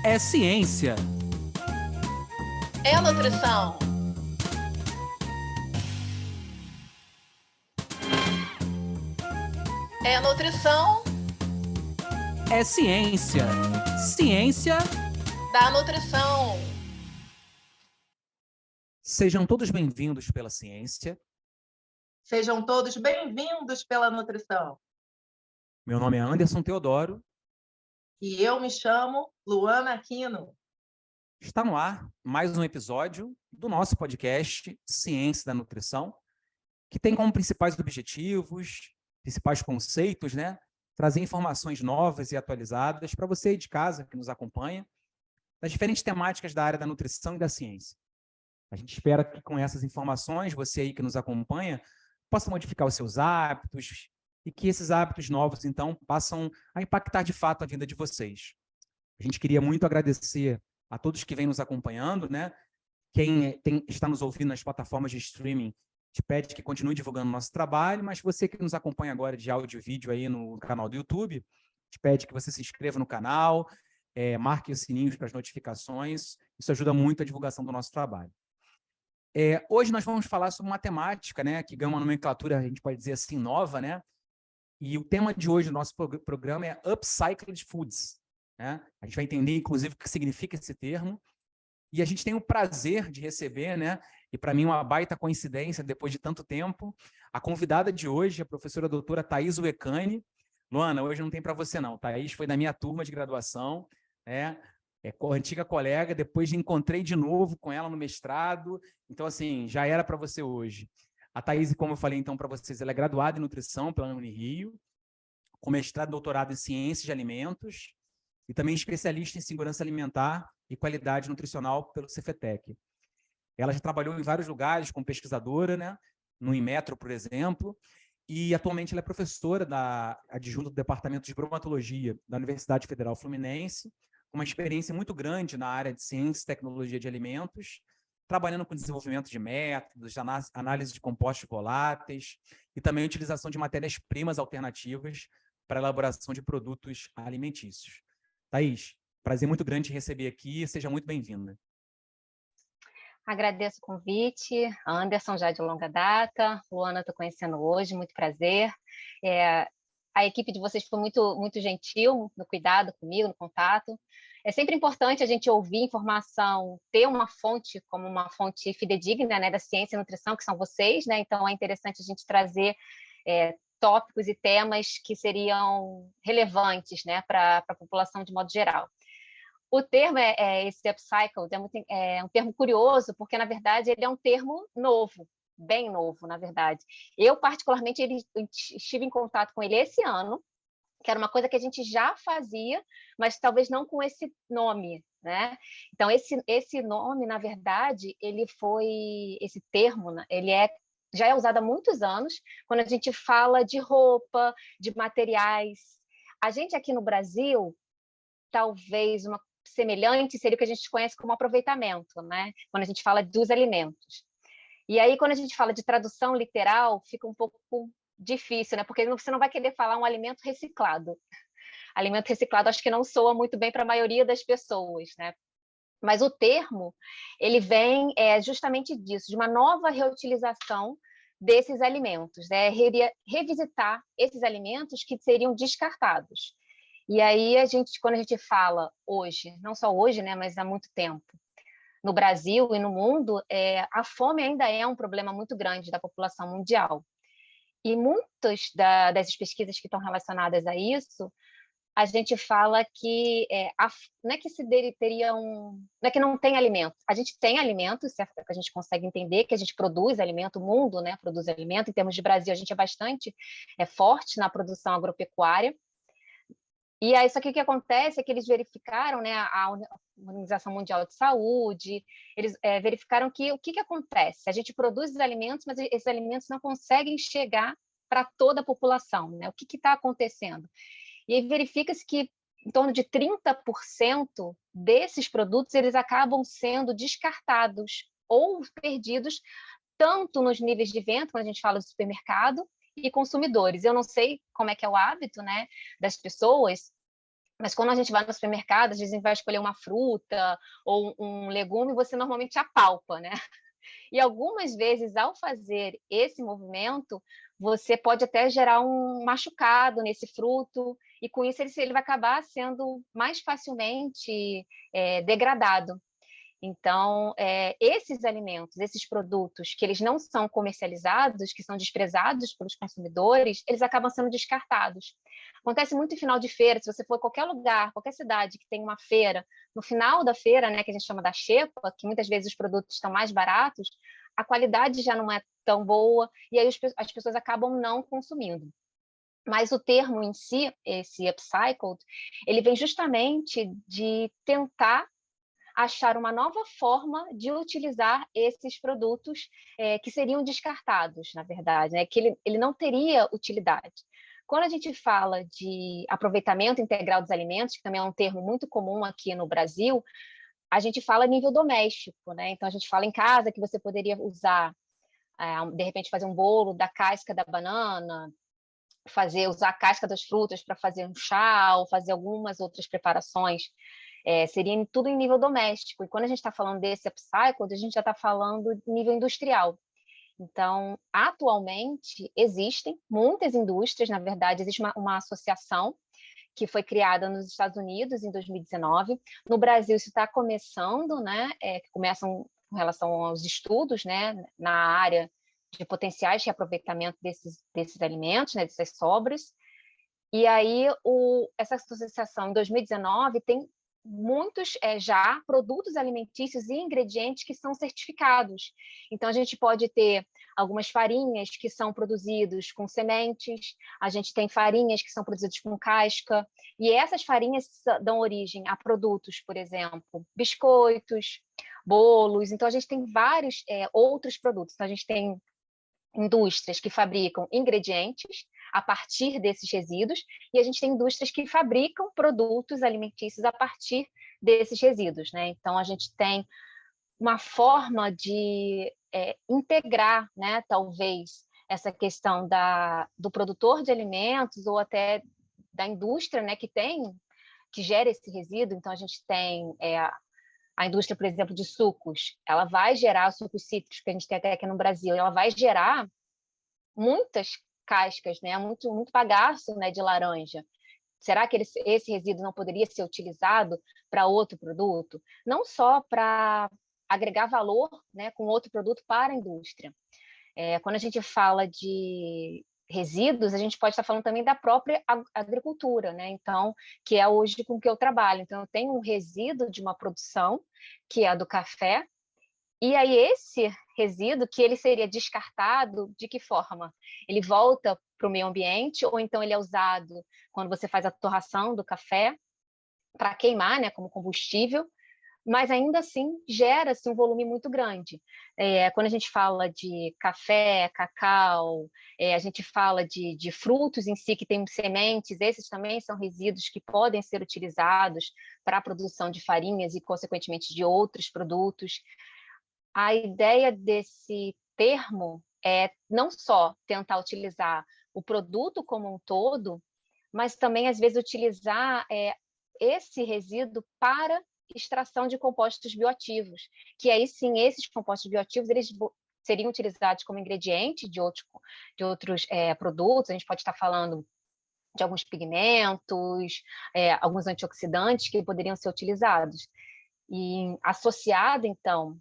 É ciência. É nutrição. É nutrição É ciência. Ciência. da nutrição. Sejam todos bem-vindos pela ciência. Sejam todos bem-vindos pela nutrição. Meu nome é Anderson Teodoro. E eu me chamo Luana Aquino. Está no ar mais um episódio do nosso podcast Ciência da Nutrição, que tem como principais objetivos, principais conceitos, trazer informações novas e atualizadas para você aí de casa que nos acompanha, das diferentes temáticas da área da nutrição e da ciência. A gente espera que com essas informações, você aí que nos acompanha, possa modificar os seus hábitos e que esses hábitos novos, então, passam a impactar de fato a vida de vocês. A gente queria muito agradecer a todos que vêm nos acompanhando, Quem está nos ouvindo nas plataformas de streaming, te pede que continue divulgando o nosso trabalho, mas você que nos acompanha agora de áudio e vídeo aí no canal do YouTube, te pede que você se inscreva no canal, marque os sininhos para as notificações, isso ajuda muito a divulgação do nosso trabalho. Hoje nós vamos falar sobre uma temática, que ganha uma nomenclatura, a gente pode dizer assim, nova, E o tema de hoje do nosso programa é Upcycled Foods, A gente vai entender, inclusive, o que significa esse termo. E a gente tem o prazer de receber, e para mim uma baita coincidência, depois de tanto tempo, a convidada de hoje, a professora doutora Thaís Uecani. Luana, hoje não tem para você não. Thaís foi da minha turma de graduação, antiga colega, depois encontrei de novo com ela no mestrado, então assim, já era para você hoje. A Thaís, como eu falei então para vocês, ela é graduada em nutrição pela Unirio, com mestrado e doutorado em ciências de alimentos, e também especialista em segurança alimentar e qualidade nutricional pelo Cefetec. Ela já trabalhou em vários lugares como pesquisadora, no Inmetro, por exemplo, e atualmente ela é professora adjunta do Departamento de Bromatologia da Universidade Federal Fluminense, com uma experiência muito grande na área de ciência e tecnologia de alimentos, trabalhando com desenvolvimento de métodos, análise de compostos voláteis e também utilização de matérias-primas alternativas para a elaboração de produtos alimentícios. Thaís, prazer muito grande te receber aqui, seja muito bem-vinda. Agradeço o convite, Anderson, já de longa data, Luana, estou conhecendo hoje, muito prazer. A equipe de vocês foi muito gentil no cuidado comigo, no contato. É sempre importante a gente ouvir informação, ter uma fonte como uma fonte fidedigna, da ciência e nutrição, que são vocês, Então é interessante a gente trazer tópicos e temas que seriam relevantes, para a população de modo geral. O termo esse upcycled é um termo curioso, porque, na verdade, ele é um termo novo, bem novo, na verdade. Eu, particularmente, estive em contato com ele esse ano, que era uma coisa que a gente já fazia, mas talvez não com esse nome, Então, esse nome, na verdade, esse termo, ele já é usado há muitos anos, quando a gente fala de roupa, de materiais. A gente aqui no Brasil, talvez uma semelhante seria o que a gente conhece como aproveitamento, Quando a gente fala dos alimentos. E aí, quando a gente fala de tradução literal, fica um pouco difícil, Porque você não vai querer falar um alimento reciclado. Alimento reciclado acho que não soa muito bem para a maioria das pessoas, Mas o termo, ele vem justamente disso, de uma nova reutilização desses alimentos, revisitar esses alimentos que seriam descartados. E aí, quando a gente fala hoje, não só hoje, mas há muito tempo, no Brasil e no mundo, a fome ainda é um problema muito grande da população mundial. E muitas dessas pesquisas que estão relacionadas a isso, a gente fala que não é que não é que não tem alimento. A gente tem alimentos, que a gente consegue entender que a gente produz alimento, o mundo produz alimento. Em termos de Brasil, a gente é bastante forte na produção agropecuária. E aí, só que o que acontece é que eles verificaram, a Organização Mundial de Saúde, eles verificaram que o que acontece? A gente produz os alimentos, mas esses alimentos não conseguem chegar para toda a população, O que está acontecendo? E aí verifica-se que em torno de 30% desses produtos eles acabam sendo descartados ou perdidos, tanto nos níveis de venda, quando a gente fala do supermercado, e consumidores. Eu não sei como é que é o hábito, das pessoas, Mas quando a gente vai no supermercado, às vezes a gente vai escolher uma fruta ou um legume, você normalmente apalpa, né? E algumas vezes, ao fazer esse movimento, você pode até gerar um machucado nesse fruto, e com isso ele vai acabar sendo mais facilmente degradado. Então, esses alimentos, esses produtos que eles não são comercializados, que são desprezados pelos consumidores, eles acabam sendo descartados. Acontece muito em final de feira, se você for a qualquer lugar, qualquer cidade que tem uma feira, no final da feira, né, que a gente chama da xepa, que muitas vezes os produtos estão mais baratos, a qualidade já não é tão boa, e aí as pessoas acabam não consumindo. Mas o termo em si, esse upcycled, ele vem justamente de tentar achar uma nova forma de utilizar esses produtos que seriam descartados, na verdade, né? Que ele não teria utilidade. Quando a gente fala de aproveitamento integral dos alimentos, que também é um termo muito comum aqui no Brasil, a gente fala a nível doméstico, né? Então, a gente fala em casa que você poderia usar, de repente, fazer um bolo da casca da banana, usar a casca das frutas para fazer um chá, ou fazer algumas outras preparações. Seria tudo em nível doméstico. E quando a gente está falando desse upcycled, a gente já está falando de nível industrial. Então, atualmente, existem muitas indústrias, na verdade, existe uma associação que foi criada nos Estados Unidos em 2019. No Brasil, isso está começando, né? Que começam com relação aos estudos, né? Na área de potenciais de reaproveitamento desses alimentos, né? Dessas sobras. E aí, essa associação, em 2019, tem muitos já produtos alimentícios e ingredientes que são certificados. Então, a gente pode ter algumas farinhas que são produzidas com sementes, a gente tem farinhas que são produzidas com casca, e essas farinhas dão origem a produtos, por exemplo, biscoitos, bolos. Então, a gente tem vários outros produtos. Então, a gente tem indústrias que fabricam ingredientes a partir desses resíduos, e a gente tem indústrias que fabricam produtos alimentícios a partir desses resíduos, né? Então, a gente tem uma forma de integrar, né, talvez, essa questão do produtor de alimentos ou até da indústria, né, que gera esse resíduo. Então, a gente tem a indústria, por exemplo, de sucos, ela vai gerar sucos cítricos, que a gente tem até aqui no Brasil, ela vai gerar muitas cascas, né? Muito bagaço, né, de laranja. Será que esse resíduo não poderia ser utilizado para outro produto? Não só para agregar valor, né, com outro produto para a indústria. Quando a gente fala de resíduos, a gente pode estar falando também da própria agricultura, né? Então, que é hoje com que eu trabalho. Então, eu tenho um resíduo de uma produção, que é a do café, e aí esse resíduo, que ele seria descartado, de que forma? Ele volta para o meio ambiente, ou então ele é usado quando você faz a torração do café para queimar, né, como combustível, mas ainda assim gera-se um volume muito grande. Quando a gente fala de café, cacau, a gente fala de frutos em si que têm sementes, esses também são resíduos que podem ser utilizados para a produção de farinhas e, consequentemente, de outros produtos. A ideia desse termo é não só tentar utilizar o produto como um todo, mas também, às vezes, utilizar esse resíduo para extração de compostos bioativos, que aí sim, esses compostos bioativos, eles seriam utilizados como ingrediente de outros produtos. A gente pode estar falando de alguns pigmentos, alguns antioxidantes que poderiam ser utilizados. E associado, então,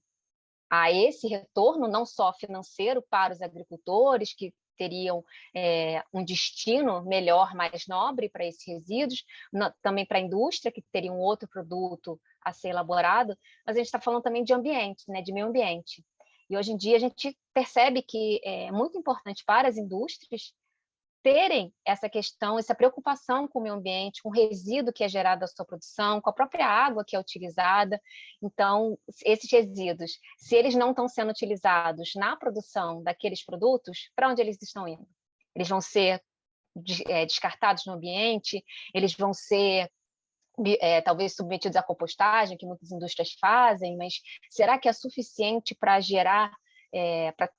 a esse retorno, não só financeiro para os agricultores, que teriam um destino melhor, mais nobre para esses resíduos, também para a indústria, que teria um outro produto a ser elaborado, mas a gente está falando também de ambiente, né, de meio ambiente. E hoje em dia a gente percebe que é muito importante para as indústrias terem essa questão, essa preocupação com o meio ambiente, com o resíduo que é gerado da sua produção, com a própria água que é utilizada. Então, esses resíduos, se eles não estão sendo utilizados na produção daqueles produtos, para onde eles estão indo? Eles vão ser descartados no ambiente, eles vão ser talvez submetidos à compostagem, que muitas indústrias fazem, mas será que é suficiente para gerar, para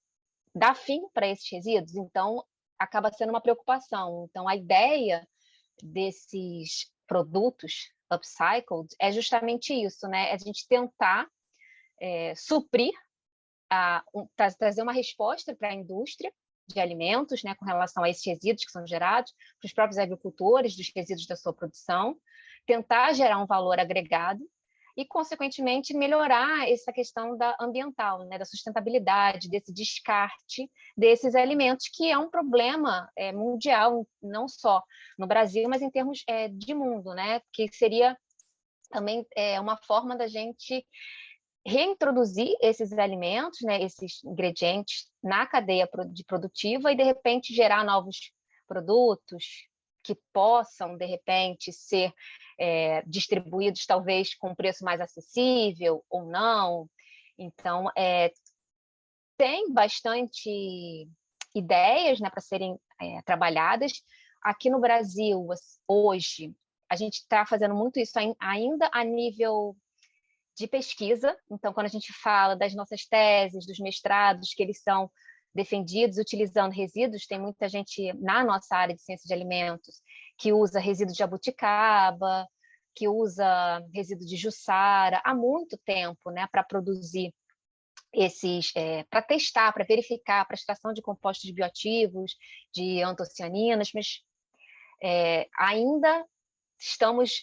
dar fim para esses resíduos? Então, acaba sendo uma preocupação. Então, a ideia desses produtos upcycled é justamente isso, né? É a gente tentar suprir, trazer uma resposta para a indústria de alimentos, né, com relação a esses resíduos que são gerados, para os próprios agricultores, dos resíduos da sua produção, tentar gerar um valor agregado e, consequentemente, melhorar essa questão ambiental, né, da sustentabilidade, desse descarte desses alimentos, que é um problema mundial, não só no Brasil, mas em termos de mundo, né, que seria também uma forma da gente reintroduzir esses alimentos, né, esses ingredientes na cadeia produtiva e, de repente, gerar novos produtos que possam, de repente, ser distribuídos, talvez, com um preço mais acessível ou não. Então, tem bastante ideias, né, para serem trabalhadas. Aqui no Brasil, hoje, a gente está fazendo muito isso ainda a nível de pesquisa. Então, quando a gente fala das nossas teses, dos mestrados, que eles são defendidos utilizando resíduos, tem muita gente na nossa área de ciência de alimentos que usa resíduo de jabuticaba, que usa resíduo de jussara há muito tempo, né, para produzir para testar, para verificar a extração de compostos bioativos, de antocianinas, mas ainda estamos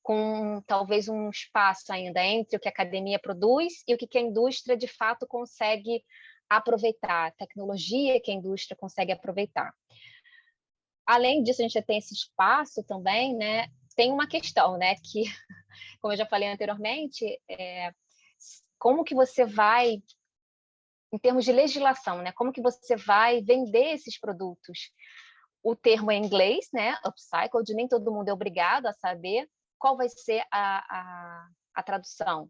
com talvez um espaço ainda entre o que a academia produz e o que a indústria de fato consegue aproveitar, a tecnologia que a indústria consegue aproveitar. Além disso, a gente já tem esse espaço também, né? Tem uma questão, né? Que, como eu já falei anteriormente, como que você vai, em termos de legislação, né? Como que você vai vender esses produtos? O termo é em inglês, né? Upcycled, nem todo mundo é obrigado a saber qual vai ser a tradução.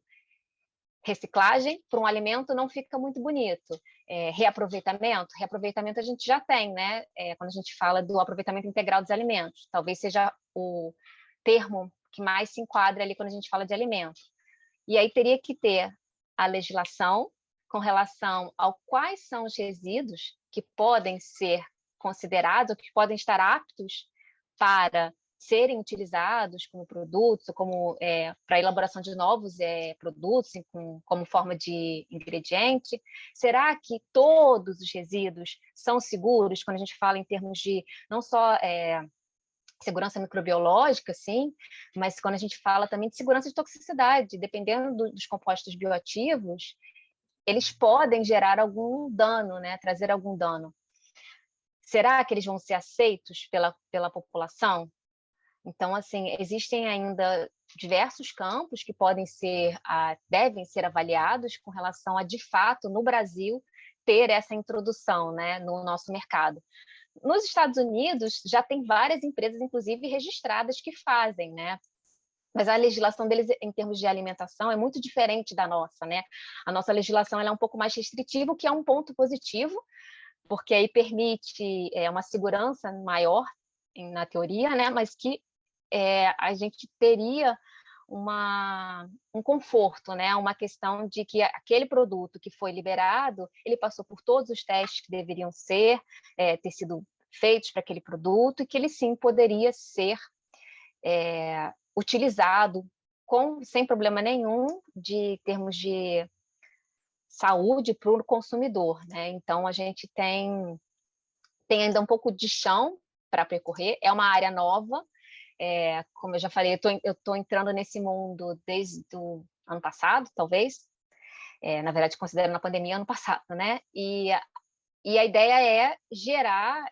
Reciclagem para um alimento não fica muito bonito. Reaproveitamento a gente já tem, né? Quando a gente fala do aproveitamento integral dos alimentos. Talvez seja o termo que mais se enquadra ali quando a gente fala de alimento. E aí teria que ter a legislação com relação ao quais são os resíduos que podem ser considerados, que podem estar aptos para serem utilizados como produtos, como para a elaboração de novos produtos, como forma de ingrediente. Será que todos os resíduos são seguros, quando a gente fala em termos de não só segurança microbiológica, sim, mas quando a gente fala também de segurança de toxicidade, dependendo dos compostos bioativos, eles podem gerar algum dano, né? Trazer algum dano. Será que eles vão ser aceitos pela população? Então, assim, existem ainda diversos campos que devem ser avaliados com relação a, de fato, no Brasil, ter essa introdução, né, no nosso mercado. Nos Estados Unidos, já tem várias empresas, inclusive, registradas que fazem, né? Mas a legislação deles, em termos de alimentação, é muito diferente da nossa, né? A nossa legislação ela é um pouco mais restritiva, o que é um ponto positivo, porque aí permite uma segurança maior, na teoria, né? Mas que a gente teria um conforto, né? Uma questão de que aquele produto que foi liberado, ele passou por todos os testes que deveriam ter sido feitos para aquele produto, e que ele sim poderia ser utilizado sem problema nenhum de termos de saúde para o consumidor, né? Então a gente tem ainda um pouco de chão para percorrer, é uma área nova. Como eu já falei, eu estou entrando nesse mundo desde o ano passado, talvez. Na verdade, considerando a pandemia, ano passado, né? E a ideia é gerar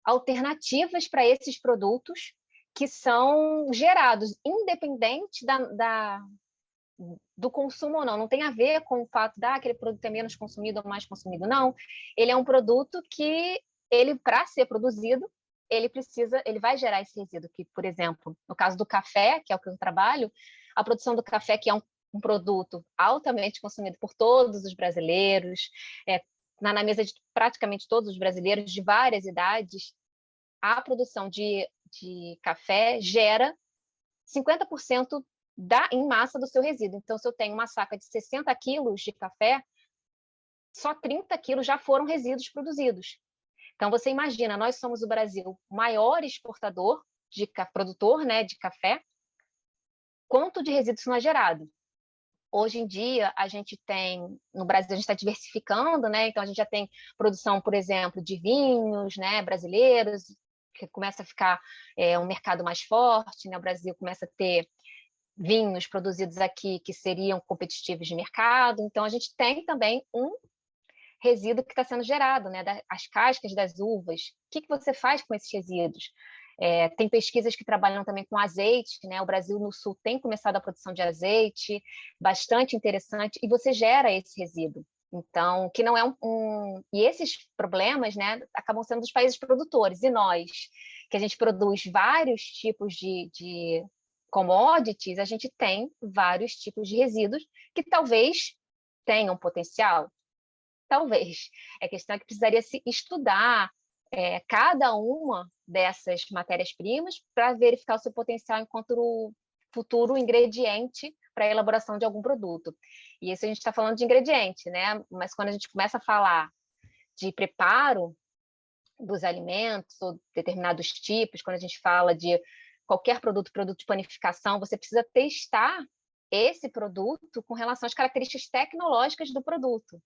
alternativas para esses produtos que são gerados, independente do consumo ou não. Não tem a ver com o fato de aquele produto é menos consumido ou mais consumido, não. Ele é um produto que, para ser produzido, ele vai gerar esse resíduo, que, por exemplo, no caso do café, que é o que eu trabalho, a produção do café, que é um produto altamente consumido por todos os brasileiros, na mesa de praticamente todos os brasileiros de várias idades, a produção de café gera 50% em massa do seu resíduo. Então, se eu tenho uma saca de 60 quilos de café, só 30 quilos já foram resíduos produzidos. Então, você imagina, nós somos o Brasil, o maior exportador produtor, né, de café, quanto de resíduos não é gerado. Hoje em dia, a gente tem, no Brasil, a gente está diversificando, né? Então, a gente já tem produção, por exemplo, de vinhos, né, brasileiros, que começa a ficar um mercado mais forte, né? O Brasil começa a ter vinhos produzidos aqui que seriam competitivos de mercado. Então, a gente tem também um resíduo que está sendo gerado, né? As cascas das uvas. O que você faz com esses resíduos? Tem pesquisas que trabalham também com azeite, né? O Brasil no Sul tem começado a produção de azeite, bastante interessante, e você gera esse resíduo. Então, que não é E esses problemas, né, acabam sendo dos países produtores. E nós, que a gente produz vários tipos de commodities, a gente tem vários tipos de resíduos que talvez tenham potencial. Talvez. A questão é que precisaria se estudar cada uma dessas matérias-primas para verificar o seu potencial enquanto futuro ingrediente para a elaboração de algum produto. E isso a gente está falando de ingrediente, né? Mas quando a gente começa a falar de preparo dos alimentos ou determinados tipos, quando a gente fala de qualquer produto de panificação, você precisa testar esse produto com relação às características tecnológicas do produto.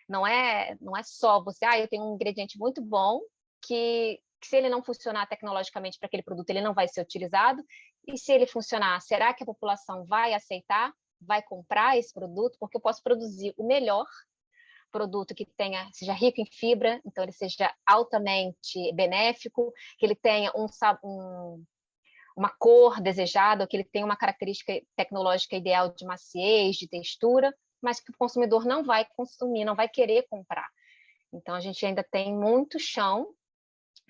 Não é só você, eu tenho um ingrediente muito bom que se ele não funcionar tecnologicamente para aquele produto, ele não vai ser utilizado. E se ele funcionar, será que a população vai aceitar, vai comprar esse produto? Porque eu posso produzir o melhor produto que seja rico em fibra, então ele seja altamente benéfico, que ele tenha uma cor desejada, que ele tenha uma característica tecnológica ideal de maciez, de textura, mas que o consumidor não vai consumir, não vai querer comprar. Então, a gente ainda tem muito chão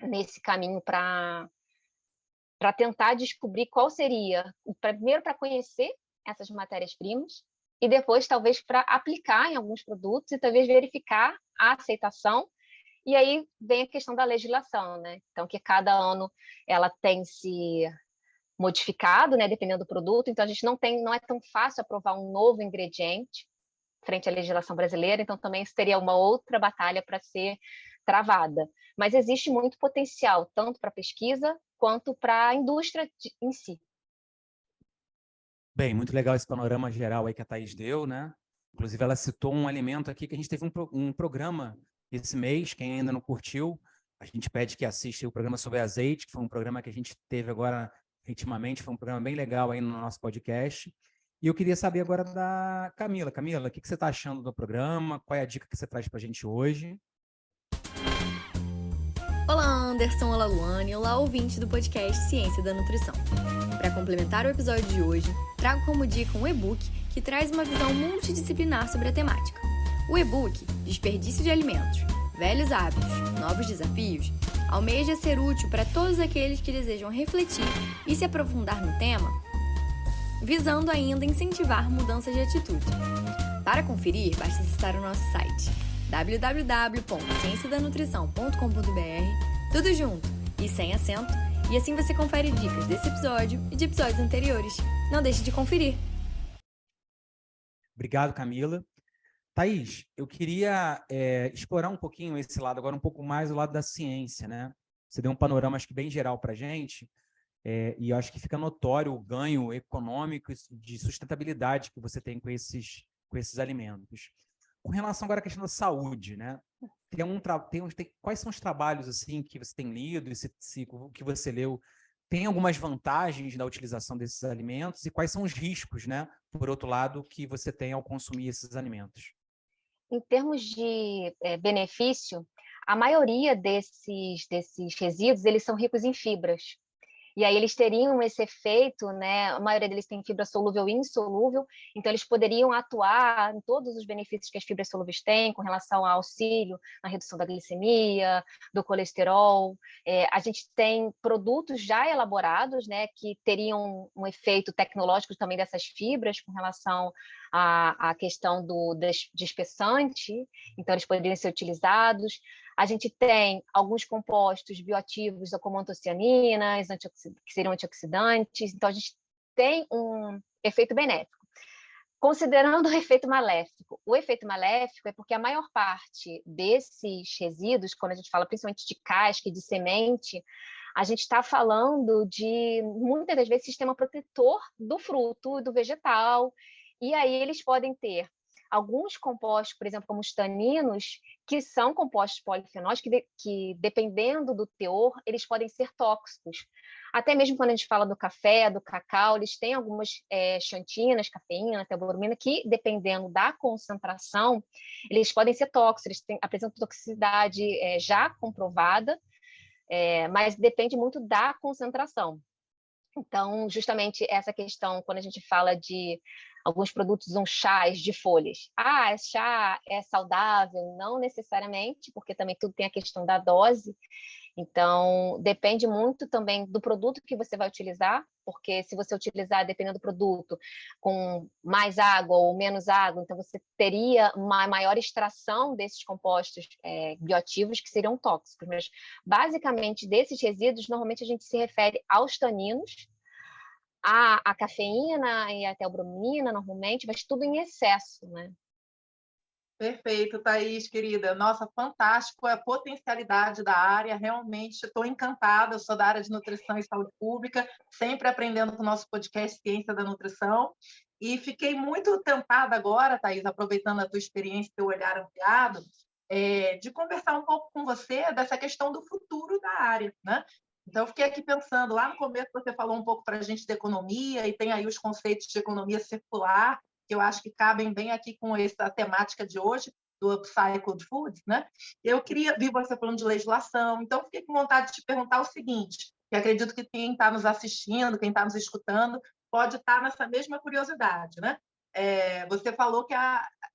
nesse caminho para tentar descobrir qual seria, primeiro para conhecer essas matérias-primas e depois talvez para aplicar em alguns produtos e talvez verificar a aceitação. E aí vem a questão da legislação, né? Então, que cada ano ela tem se modificado, né, dependendo do produto. Então, a gente não é tão fácil aprovar um novo ingrediente frente à legislação brasileira, então também isso teria uma outra batalha para ser travada. Mas existe muito potencial, tanto para a pesquisa quanto para a indústria em si. Bem, muito legal esse panorama geral aí que a Thaís deu, né? Inclusive, ela citou um alimento aqui que a gente teve um programa esse mês, quem ainda não curtiu, a gente pede que assista o programa sobre azeite, que foi um programa que a gente teve agora, intimamente, foi um programa bem legal aí no nosso podcast. E eu queria saber agora da Camila. Camila, o que você está achando do programa? Qual é a dica que você traz para a gente hoje? Olá, Anderson, olá, Luane, olá, ouvinte do podcast Ciência da Nutrição. Para complementar o episódio de hoje, trago como dica um e-book que traz uma visão multidisciplinar sobre a temática. O e-book Desperdício de Alimentos, Velhos Hábitos, Novos Desafios, almeja ser útil para todos aqueles que desejam refletir e se aprofundar no tema, visando ainda incentivar mudanças de atitude. Para conferir, basta acessar o nosso site www.cienciadanutrição.com.br, tudo junto e sem acento, e assim você confere dicas desse episódio e de episódios anteriores. Não deixe de conferir! Obrigado, Camila. Thaís, eu queria explorar um pouquinho esse lado, agora um pouco mais o lado da ciência, né? Você deu um panorama, acho que bem geral para a gente, e eu acho que fica notório o ganho econômico e de sustentabilidade que você tem com esses alimentos. Com relação agora à questão da saúde, né? Quais são os trabalhos assim que você tem lido e o que você leu? Tem algumas vantagens da utilização desses alimentos e quais são os riscos, né? Por outro lado, que você tem ao consumir esses alimentos? Em termos de benefício, a maioria desses resíduos eles são ricos em fibras. E aí eles teriam esse efeito, né? A maioria deles tem fibra solúvel e insolúvel, então eles poderiam atuar em todos os benefícios que as fibras solúveis têm com relação ao auxílio na redução da glicemia, do colesterol. A gente tem produtos já elaborados, né, que teriam um efeito tecnológico também dessas fibras com relação à questão do espessante, então eles poderiam ser utilizados. A gente tem alguns compostos bioativos, como antocianinas, que seriam antioxidantes. Então, a gente tem um efeito benéfico. Considerando o efeito maléfico é porque a maior parte desses resíduos, quando a gente fala principalmente de casca e de semente, a gente está falando de, muitas das vezes, sistema protetor do fruto, do vegetal, e aí eles podem ter alguns compostos, por exemplo, como os taninos, que são compostos polifenóis, que dependendo do teor, eles podem ser tóxicos. Até mesmo quando a gente fala do café, do cacau, eles têm algumas xantinas, cafeína, teobromina, que, dependendo da concentração, eles podem ser tóxicos, eles apresentam toxicidade já comprovada, mas depende muito da concentração. Então, justamente essa questão, quando a gente fala de alguns produtos usam chás de folhas. Chá é saudável? Não necessariamente, porque também tudo tem a questão da dose. Então, depende muito também do produto que você vai utilizar, porque se você utilizar, dependendo do produto, com mais água ou menos água, então você teria uma maior extração desses compostos bioativos que seriam tóxicos. Mas, basicamente, desses resíduos, normalmente a gente se refere aos taninos, a cafeína e a teobromina, normalmente, mas tudo em excesso, né? Perfeito, Thaís, querida. Nossa, fantástico a potencialidade da área. Realmente estou encantada. Eu sou da área de nutrição e saúde pública, sempre aprendendo com o nosso podcast Ciência da Nutrição. E fiquei muito tentada agora, Thaís, aproveitando a tua experiência e teu olhar ampliado, de conversar um pouco com você dessa questão do futuro da área, né? Então, eu fiquei aqui pensando, lá no começo você falou um pouco para a gente de economia, e tem aí os conceitos de economia circular, que eu acho que cabem bem aqui com essa temática de hoje, do upcycled foods, né? Eu queria vi você falando de legislação, então fiquei com vontade de te perguntar o seguinte, que acredito que quem está nos assistindo, quem está nos escutando, pode estar nessa mesma curiosidade, né? Você falou que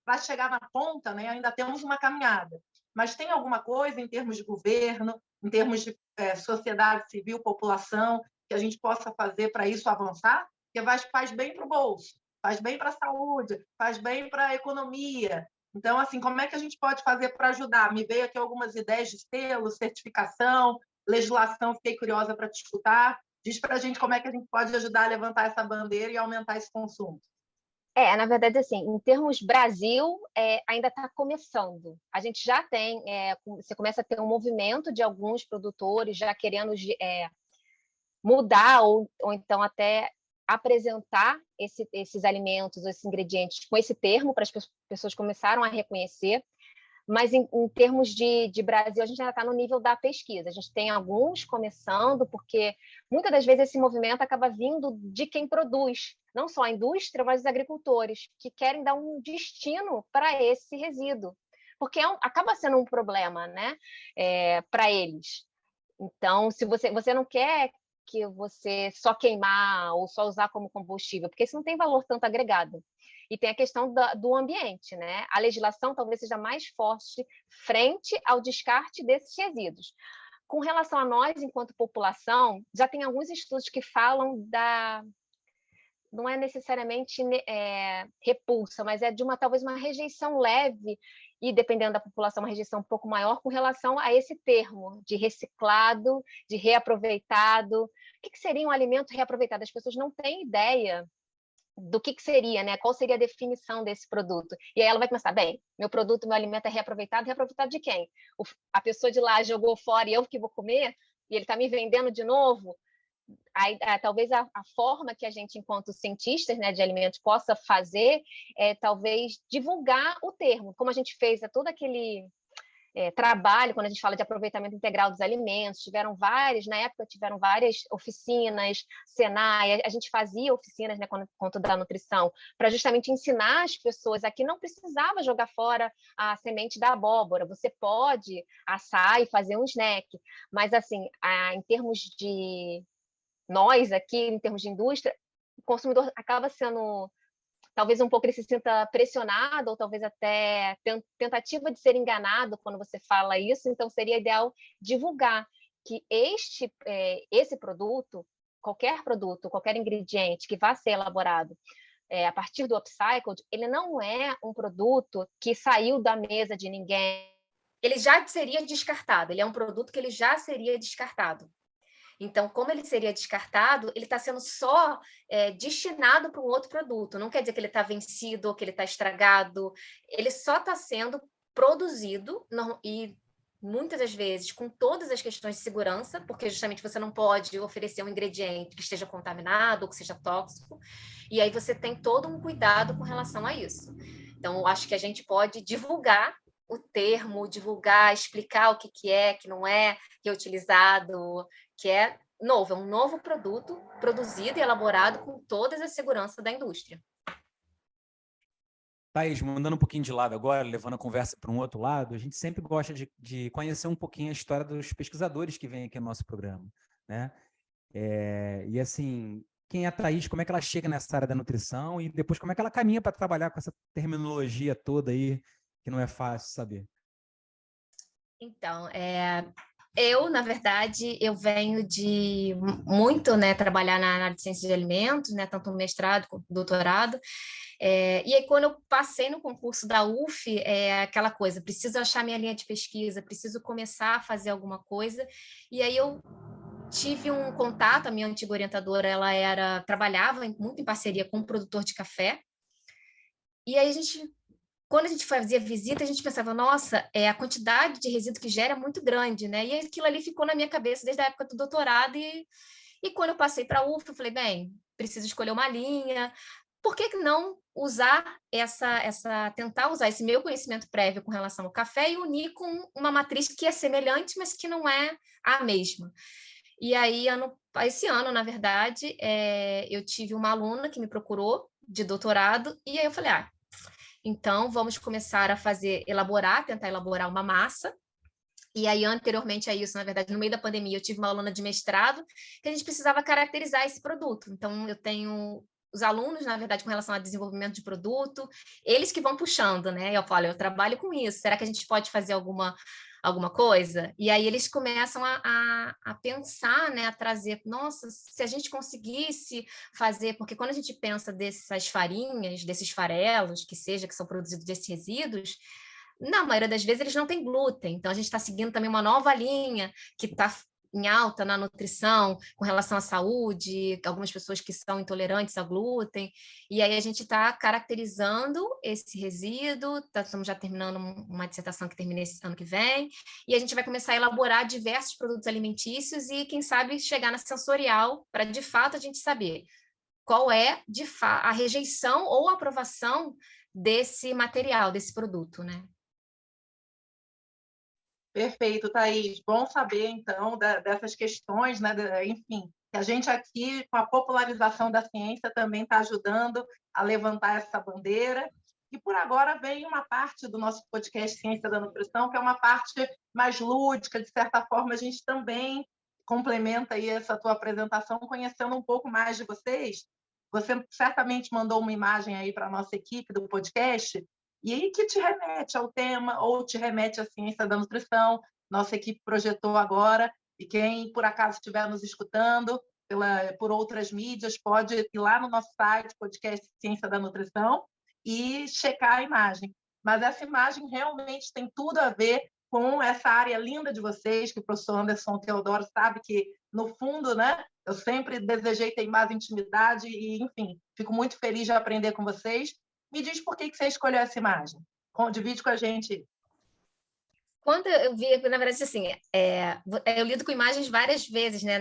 para chegar na ponta, né, ainda temos uma caminhada, mas tem alguma coisa em termos de governo, em termos de sociedade civil, população, que a gente possa fazer para isso avançar? Porque faz bem para o bolso, faz bem para a saúde, faz bem para a economia. Então, assim, como é que a gente pode fazer para ajudar? Me veio aqui algumas ideias de selo, certificação, legislação, fiquei curiosa para te escutar. Diz para a gente como é que a gente pode ajudar a levantar essa bandeira e aumentar esse consumo. Na verdade, assim, em termos Brasil, ainda está começando. A gente já tem, você começa a ter um movimento de alguns produtores já querendo mudar ou então até apresentar esses alimentos, esses ingredientes com esse termo para as pessoas começaram a reconhecer. Mas em termos de Brasil, a gente ainda está no nível da pesquisa. A gente tem alguns começando, porque muitas das vezes esse movimento acaba vindo de quem produz, não só a indústria, mas os agricultores, que querem dar um destino para esse resíduo, porque acaba sendo um problema, né, para eles. Então, se você não quer que você só queimar ou só usar como combustível, porque isso não tem valor tanto agregado. E tem a questão do ambiente, né? A legislação talvez seja mais forte frente ao descarte desses resíduos. Com relação a nós, enquanto população, já tem alguns estudos que falam não é necessariamente repulsa, mas é de talvez uma rejeição leve, e dependendo da população, uma rejeição um pouco maior com relação a esse termo de reciclado, de reaproveitado. O que seria um alimento reaproveitado? As pessoas não têm ideia do que seria, né? Qual seria a definição desse produto? E aí ela vai começar, bem, meu produto, meu alimento é reaproveitado de quem? A pessoa de lá jogou fora e eu que vou comer? E ele está me vendendo de novo? Aí, talvez a forma que a gente, enquanto cientistas, né, de alimentos, possa fazer talvez divulgar o termo, como a gente fez todo aquele trabalho, quando a gente fala de aproveitamento integral dos alimentos, na época tiveram várias oficinas, Senai, a gente fazia oficinas, né, quanto da nutrição, para justamente ensinar as pessoas a que não precisava jogar fora a semente da abóbora, você pode assar e fazer um snack, mas assim, em termos de nós aqui, em termos de indústria, o consumidor acaba sendo, talvez um pouco ele se sinta pressionado, ou talvez até tentativa de ser enganado quando você fala isso, então seria ideal divulgar que esse produto, qualquer ingrediente que vá ser elaborado a partir do upcycled, ele não é um produto que saiu da mesa de ninguém. Ele já seria descartado, ele é um produto que ele já seria descartado. Então, como ele seria descartado, ele está sendo só destinado para um outro produto. Não quer dizer que ele está vencido ou que ele está estragado. Ele só está sendo produzido e muitas das vezes com todas as questões de segurança, porque justamente você não pode oferecer um ingrediente que esteja contaminado ou que seja tóxico, e aí você tem todo um cuidado com relação a isso. Então, eu acho que a gente pode divulgar o termo, divulgar, explicar o que é, que não é reutilizado, que é novo, é um novo produto produzido e elaborado com todas as seguranças da indústria. Thaís, mudando um pouquinho de lado agora, levando a conversa para um outro lado, a gente sempre gosta de conhecer um pouquinho a história dos pesquisadores que vêm aqui no nosso programa, né? E assim, quem é a Thaís, como é que ela chega nessa área da nutrição e depois como é que ela caminha para trabalhar com essa terminologia toda aí, que não é fácil saber. Então, eu, na verdade, eu venho de muito, né, trabalhar na área de ciência de alimentos, né, tanto no mestrado quanto no doutorado. E aí, quando eu passei no concurso da UF, aquela coisa, preciso achar minha linha de pesquisa, preciso começar a fazer alguma coisa. E aí eu tive um contato, a minha antiga orientadora, ela trabalhava muito em parceria com um produtor de café. E aí quando a gente fazia visita, a gente pensava, nossa, a quantidade de resíduo que gera é muito grande, né? E aquilo ali ficou na minha cabeça desde a época do doutorado. E quando eu passei para a UF, eu falei, bem, preciso escolher uma linha. Por que não usar tentar usar esse meu conhecimento prévio com relação ao café e unir com uma matriz que é semelhante, mas que não é a mesma? E aí, esse ano, na verdade, eu tive uma aluna que me procurou de doutorado, e aí eu falei, então vamos começar a tentar elaborar uma massa. E aí, anteriormente a isso, na verdade, no meio da pandemia, eu tive uma aluna de mestrado que a gente precisava caracterizar esse produto. Então, eu tenho os alunos, na verdade, com relação ao desenvolvimento de produto, eles que vão puxando, né? Eu falo, eu trabalho com isso, será que a gente pode fazer alguma coisa? E aí eles começam a pensar, né? A trazer, nossa, se a gente conseguisse fazer, porque quando a gente pensa dessas farinhas, desses farelos, que são produzidos desses resíduos, na maioria das vezes eles não têm glúten, então a gente está seguindo também uma nova linha que está em alta na nutrição com relação à saúde, algumas pessoas que são intolerantes a glúten, e aí a gente está caracterizando esse resíduo, estamos já terminando uma dissertação que termina esse ano que vem, e a gente vai começar a elaborar diversos produtos alimentícios e, quem sabe, chegar na sensorial para, de fato, a gente saber qual é, a rejeição ou a aprovação desse material, desse produto, né? Perfeito, Thaís. Bom saber, então, dessas questões, né? Enfim, que a gente aqui, com a popularização da ciência, também está ajudando a levantar essa bandeira. E, por agora, vem uma parte do nosso podcast Ciência da Nutrição, que é uma parte mais lúdica, de certa forma, a gente também complementa aí essa tua apresentação, conhecendo um pouco mais de vocês. Você certamente mandou uma imagem aí para a nossa equipe do podcast, e aí que te remete ao tema ou te remete à ciência da nutrição. Nossa equipe projetou agora, e quem, por acaso, estiver nos escutando por outras mídias, pode ir lá no nosso site, podcast Ciência da Nutrição, e checar a imagem. Mas essa imagem realmente tem tudo a ver com essa área linda de vocês, que o professor Anderson Teodoro sabe que, no fundo, né, eu sempre desejei ter mais intimidade e, enfim, fico muito feliz de aprender com vocês. Me diz por que você escolheu essa imagem. Divide com a gente. Quando eu vi, na verdade, assim, eu lido com imagens várias vezes, né,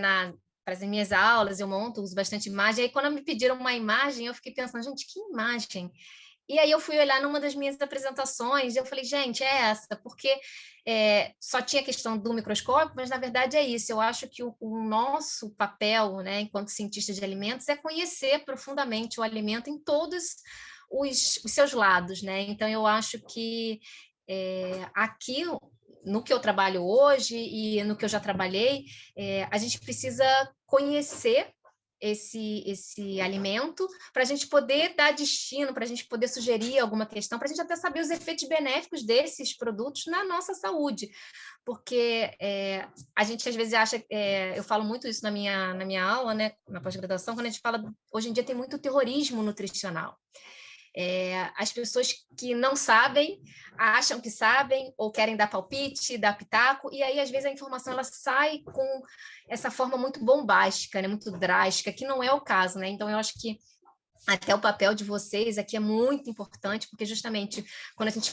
para as minhas aulas, eu uso bastante imagem. Aí, quando me pediram uma imagem, eu fiquei pensando, gente, que imagem? E aí eu fui olhar numa das minhas apresentações e eu falei, gente, é essa, porque só tinha a questão do microscópio, mas na verdade é isso. Eu acho que o nosso papel, né, enquanto cientista de alimentos, é conhecer profundamente o alimento em todos os seus lados, né? Então eu acho que aqui no que eu trabalho hoje e no que eu já trabalhei, a gente precisa conhecer esse alimento para a gente poder dar destino, para a gente poder sugerir alguma questão, para a gente até saber os efeitos benéficos desses produtos na nossa saúde, porque a gente às vezes acha, eu falo muito isso na minha aula, né, na pós-graduação, quando a gente fala, hoje em dia tem muito terrorismo nutricional. As pessoas que não sabem, acham que sabem, ou querem dar palpite, dar pitaco, e aí, às vezes, a informação ela sai com essa forma muito bombástica, né, muito drástica, que não é o caso, né? Então, eu acho que até o papel de vocês aqui é muito importante, porque justamente quando a gente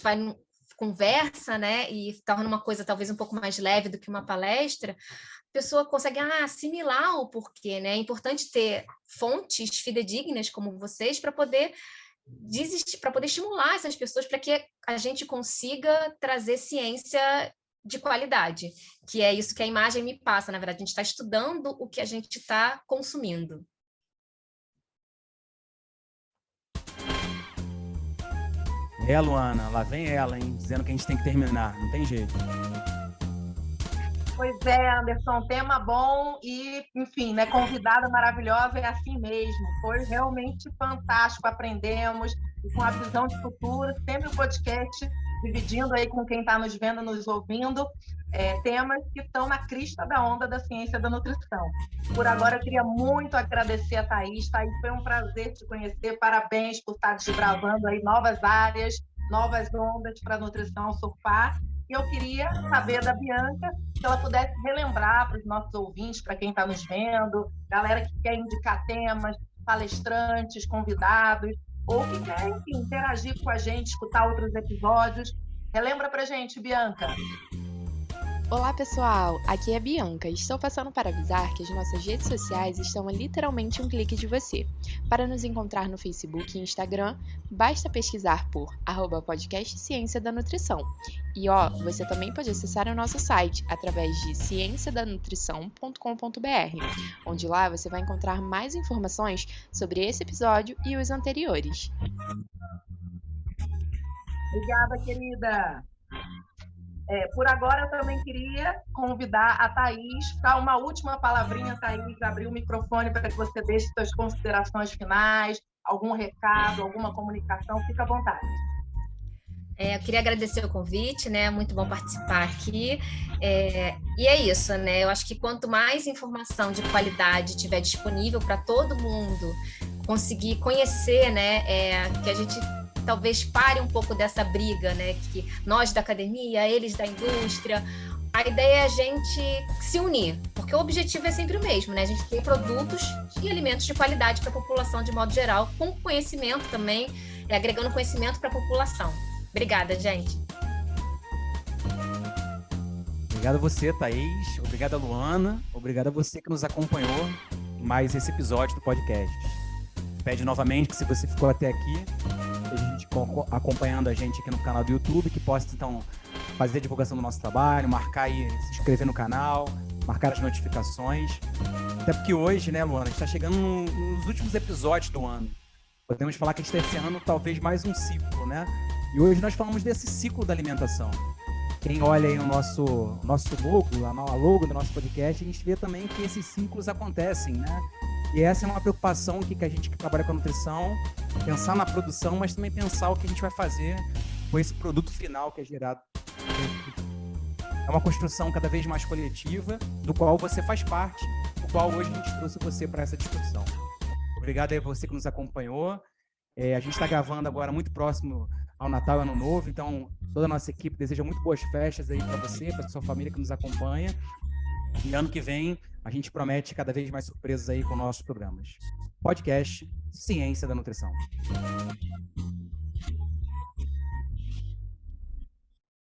conversa, né, e torna uma coisa talvez um pouco mais leve do que uma palestra, a pessoa consegue assimilar o porquê, né? É importante ter fontes fidedignas como vocês para poder estimular essas pessoas para que a gente consiga trazer ciência de qualidade, que é isso que a imagem me passa, na verdade, a gente está estudando o que a gente está consumindo. Luana, lá vem ela, hein, dizendo que a gente tem que terminar, não tem jeito. Pois é, Anderson, tema bom e, enfim, né, convidada maravilhosa, é assim mesmo. Foi realmente fantástico, aprendemos, e com a visão de futuro, sempre o podcast dividindo aí com quem está nos vendo, nos ouvindo, temas que estão na crista da onda da ciência da nutrição. Por agora, eu queria muito agradecer a Thaís. Thaís, foi um prazer te conhecer, parabéns por estar desbravando aí novas áreas, novas ondas para a nutrição surfar. E eu queria saber da Bianca, se ela pudesse relembrar para os nossos ouvintes, para quem está nos vendo, galera que quer indicar temas, palestrantes, convidados, ou que quer, enfim, interagir com a gente, escutar outros episódios. Relembra para a gente, Bianca. Olá pessoal, aqui é a Bianca. Estou passando para avisar que as nossas redes sociais estão a literalmente um clique de você. Para nos encontrar no Facebook e Instagram, basta pesquisar por @podcast Ciência da Nutrição. E você também pode acessar o nosso site através de cienciadanutrição.com.br, onde lá você vai encontrar mais informações sobre esse episódio e os anteriores. Obrigada, querida. Por agora, eu também queria convidar a Thaís para uma última palavrinha. Thaís, abrir o microfone para que você deixe suas considerações finais, algum recado, alguma comunicação, fica à vontade. Eu queria agradecer o convite, né? Muito bom participar aqui. E é isso, né? Eu acho que quanto mais informação de qualidade tiver disponível para todo mundo conseguir conhecer, né? Que a gente talvez pare um pouco dessa briga, né? Que nós da academia, eles da indústria. A ideia é a gente se unir, porque o objetivo é sempre o mesmo, né? A gente ter produtos e alimentos de qualidade para a população de modo geral, com conhecimento também, agregando conhecimento para a população. Obrigada, gente. Obrigado a você, Thaís. Obrigado a Luana. Obrigado a você que nos acompanhou em mais esse episódio do podcast. Pede novamente que, se você ficou até aqui, a gente acompanhando a gente aqui no canal do YouTube, que possa, então, fazer a divulgação do nosso trabalho, marcar aí, se inscrever no canal, marcar as notificações. Até porque hoje, né, Luana, a gente está chegando nos últimos episódios do ano. Podemos falar que a gente está encerrando talvez mais um ciclo, né? E hoje nós falamos desse ciclo da alimentação. Quem olha aí o nosso logo, a logo do nosso podcast, a gente vê também que esses ciclos acontecem, né? E essa é uma preocupação que a gente que trabalha com a nutrição, pensar na produção, mas também pensar o que a gente vai fazer com esse produto final que é gerado. É uma construção cada vez mais coletiva, do qual você faz parte, do qual hoje a gente trouxe você para essa discussão. Obrigado aí a você que nos acompanhou. A gente está gravando agora muito próximo ao Natal e Ano Novo, então toda a nossa equipe deseja muito boas festas aí para você, para sua família que nos acompanha. E ano que vem a gente promete cada vez mais surpresas aí com nossos programas. Podcast Ciência da Nutrição.